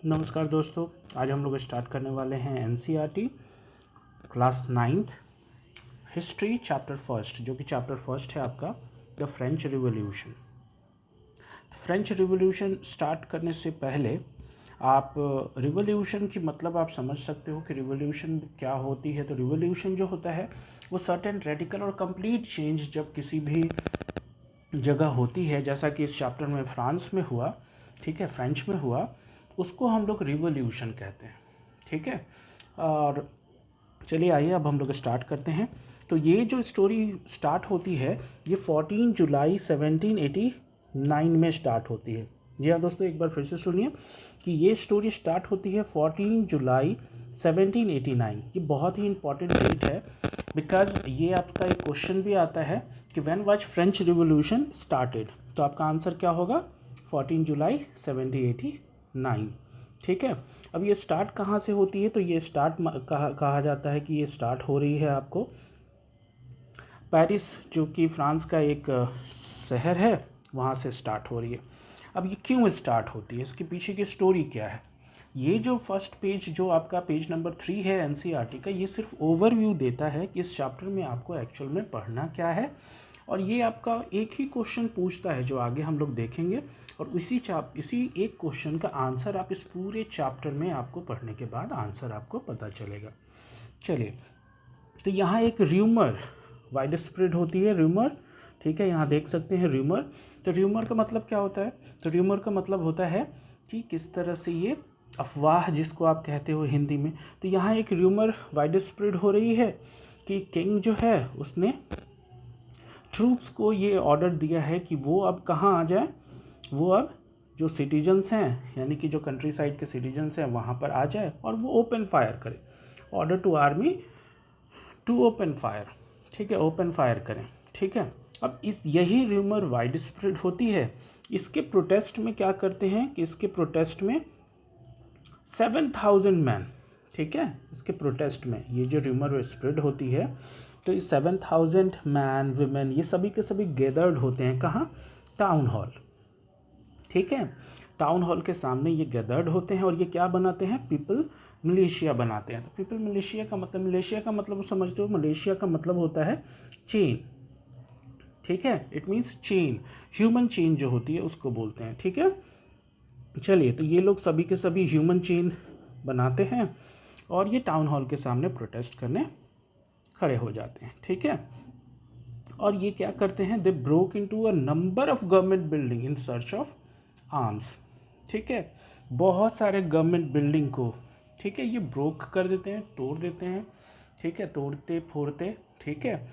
नमस्कार दोस्तों, आज हम लोग स्टार्ट करने वाले हैं NCERT class 9th history chapter first, जो कि चैप्टर फर्स्ट है आपका the French revolution. French revolution start करने से पहले आप रिवॉल्यूशन की मतलब आप समझ सकते हो कि रिवॉल्यूशन क्या होती है। तो रिवॉल्यूशन जो होता है वो सर्टेन रेडिकल और कंप्लीट चेंज जब किसी भी जगह होती है, जैसा कि इस चैप्टर में फ्रांस में हुआ, ठीक है, फ्रेंच में हुआ, उसको हम लोग रिवॉल्यूशन कहते हैं, ठीक है। और चलिए आइए अब हम लोग स्टार्ट करते हैं। तो ये जो स्टोरी स्टार्ट होती है ये 14 जुलाई 1789 में स्टार्ट होती है। जी हाँ दोस्तों, एक बार फिर से सुनिए कि ये स्टोरी स्टार्ट होती है 14 जुलाई 1789। ये बहुत ही इंपॉर्टेंट डेट है बिकॉज ये आपका एक क्वेश्चन भी आता है कि when was French revolution started. तो आपका आंसर क्या होगा? 14 जुलाई 1789, ठीक है। अब ये स्टार्ट कहाँ से होती है? तो ये स्टार्ट कहा जाता है कि ये स्टार्ट हो रही है आपको पेरिस, जो कि फ्रांस का एक शहर है, वहाँ से स्टार्ट हो रही है। अब ये क्यों स्टार्ट होती है, इसके पीछे की स्टोरी क्या है? ये जो फर्स्ट पेज, जो आपका पेज नंबर 3 है एनसीईआरटी का, ये सिर्फ ओवरव्यू देता है कि इस चैप्टर में आपको एक्चुअल में पढ़ना क्या है। और ये आपका एक ही क्वेश्चन पूछता है जो आगे हम लोग देखेंगे, और इसी एक क्वेश्चन का आंसर आप इस पूरे चैप्टर में आपको पढ़ने के बाद आंसर आपको पता चलेगा। चलिए, तो यहाँ एक र्यूमर वाइड स्प्रेड होती है, र्यूमर, ठीक है, यहाँ देख सकते हैं र्यूमर। तो र्यूमर का मतलब क्या होता है? तो र्यूमर का मतलब होता है कि किस तरह से ये अफवाह, जिसको आप कहते हो हिंदी में। तो यहाँ एक र्यूमर वाइड स्प्रेड हो रही है कि किंग जो है उसने ट्रूप्स को ये ऑर्डर दिया है कि वो अब कहाँ आ जाए, वो अब जो सिटीजन्स हैं, यानी कि जो कंट्री साइड के सिटीजन्स हैं, वहाँ पर आ जाए और वो ओपन फायर करे। Order to army to open fire, ठीक है, ओपन फायर करें, ठीक है। अब यही र्यूमर वाइड स्प्रेड होती है। इसके प्रोटेस्ट में क्या करते हैं कि इसके प्रोटेस्ट में 7,000 मैन, ठीक है, इसके प्रोटेस्ट में ये जो र्यूमर स्प्रेड होती है, तो ये 7,000 मैन विमेन ये सभी के सभी गैदर्ड होते हैं कहाँ? टाउन हॉल, ठीक है। टाउन हॉल के सामने ये गैदर्ड होते हैं और ये क्या बनाते हैं? पीपल मिलिशिया बनाते हैं। तो पीपल मिलिशिया का मतलब समझते हो? मलेशिया का मतलब होता है चेन, ठीक है, it means chain, human chain जो होती है उसको बोलते हैं, ठीक है। चलिए, तो ये लोग सभी के सभी ह्यूमन चेन बनाते हैं और ये टाउन हॉल के सामने प्रोटेस्ट करने खड़े हो जाते हैं, ठीक है। और ये क्या करते हैं? They broke into a number of government building in search of arms, ठीक है। बहुत सारे गवर्नमेंट बिल्डिंग को, ठीक है, ये ब्रोक कर देते हैं, तोड़ देते हैं, ठीक है, तोड़ते फोड़ते, ठीक है।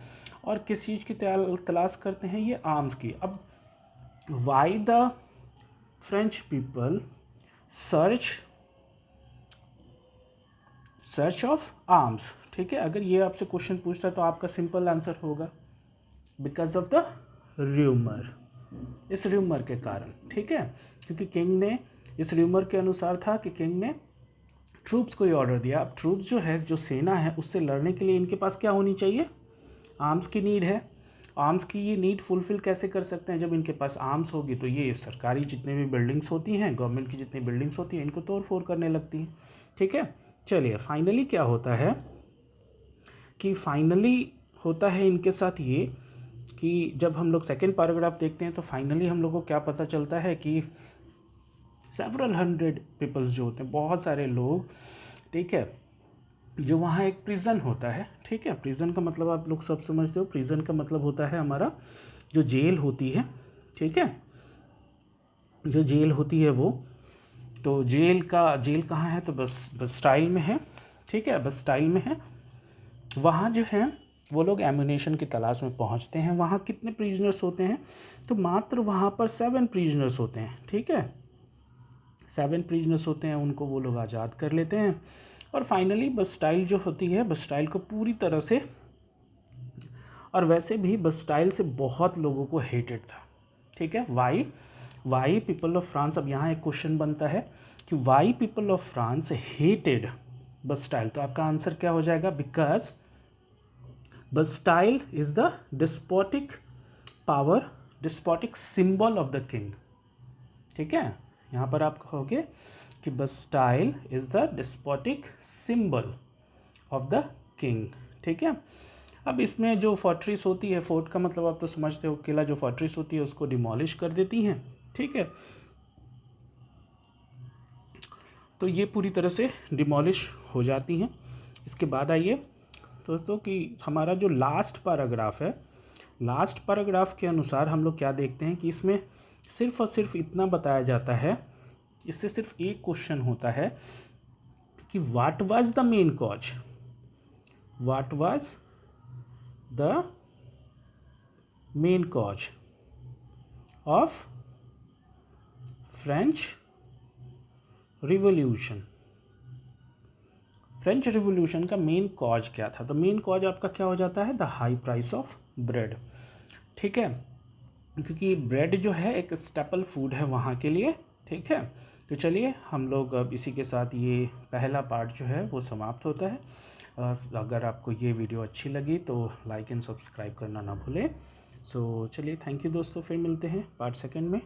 और किस चीज़ की तलाश करते हैं? ये आर्म्स की। अब why the French people search of arms, ठीक है। अगर ये आपसे क्वेश्चन पूछता है तो आपका सिंपल आंसर होगा बिकॉज ऑफ द र्यूमर, इस र्यूमर के कारण, ठीक है। क्योंकि किंग ने, इस र्यूमर के अनुसार था कि किंग ने ट्रूप्स को ये ऑर्डर दिया। अब ट्रूप्स जो है, जो सेना है, उससे लड़ने के लिए इनके पास क्या होनी चाहिए? आर्म्स की नीड है। आर्म्स की ये नीड फुलफिल कैसे कर सकते हैं? जब इनके पास आर्म्स होगी तो ये सरकारी जितने भी बिल्डिंग्स होती हैं, गवर्नमेंट की जितनी बिल्डिंग्स होती हैं, इनको तोड़ फोड़ करने लगती हैं, ठीक है। चलिए, फाइनली क्या होता है कि फाइनली होता है इनके साथ ये कि जब हम लोग सेकेंड पैराग्राफ देखते हैं तो फाइनली हम लोग को क्या पता चलता है कि सेवरल हंड्रेड पीपल्स जो होते हैं, बहुत सारे लोग, ठीक है, जो वहाँ एक प्रिजन होता है, ठीक है। प्रिजन का मतलब आप लोग सब समझते हो। प्रिजन का मतलब होता है हमारा जो जेल होती है, ठीक है, जो जेल होती है वो। तो जेल कहाँ है? तो बस स्टाइल में है, ठीक है, बस स्टाइल में है। वहाँ जो है वो लोग एम्यूनेशन की तलाश में पहुँचते हैं। वहाँ कितने प्रिजनर्स होते हैं? तो मात्र वहाँ पर 7 प्रिजनर्स होते हैं, ठीक है, 7 प्रिजनर्स होते हैं। उनको वो लोग आज़ाद कर लेते हैं और फाइनली बस्टाइल जो होती है, बस्टाइल को पूरी तरह से, और वैसे भी बस्टाइल से बहुत लोगों को हेटेड था, ठीक है। वाई पीपल ऑफ फ्रांस, अब यहाँ एक क्वेश्चन बनता है कि why people of France hated Bastille. तो आपका आंसर क्या हो जाएगा? Because Bastille is the despotic power, despotic symbol of the king, ठीक है। यहाँ पर आप कहोगे कि Bastille is the despotic symbol of the king. ठीक है, अब इसमें जो फोर्ट्रेस होती है, फोर्ट का मतलब आप तो समझते हो, किला जो फोर्ट्रेस होती है उसको डिमोलिश कर देती हैं। ठीक है, तो ये पूरी तरह से डिमोलिश हो जाती हैं। इसके बाद आइए दोस्तों कि हमारा जो लास्ट पैराग्राफ है, लास्ट पैराग्राफ के अनुसार हम लोग क्या देखते हैं कि इसमें सिर्फ और सिर्फ इतना बताया जाता है, इससे सिर्फ एक क्वेश्चन होता है कि what was the main cause, what was the main cause of French revolution. French revolution का मेन कॉज क्या था? तो मेन कॉज आपका क्या हो जाता है? The high price of bread. ठीक है, क्योंकि ब्रेड जो है एक स्टेपल फूड है वहाँ के लिए। ठीक है, तो चलिए हम लोग अब इसी के साथ ये पहला पार्ट जो है वो समाप्त होता है। अगर आपको ये वीडियो अच्छी लगी तो लाइक एंड सब्सक्राइब करना ना भूलें। सो चलिए, थैंक यू दोस्तों, फिर मिलते हैं पार्ट सेकंड में।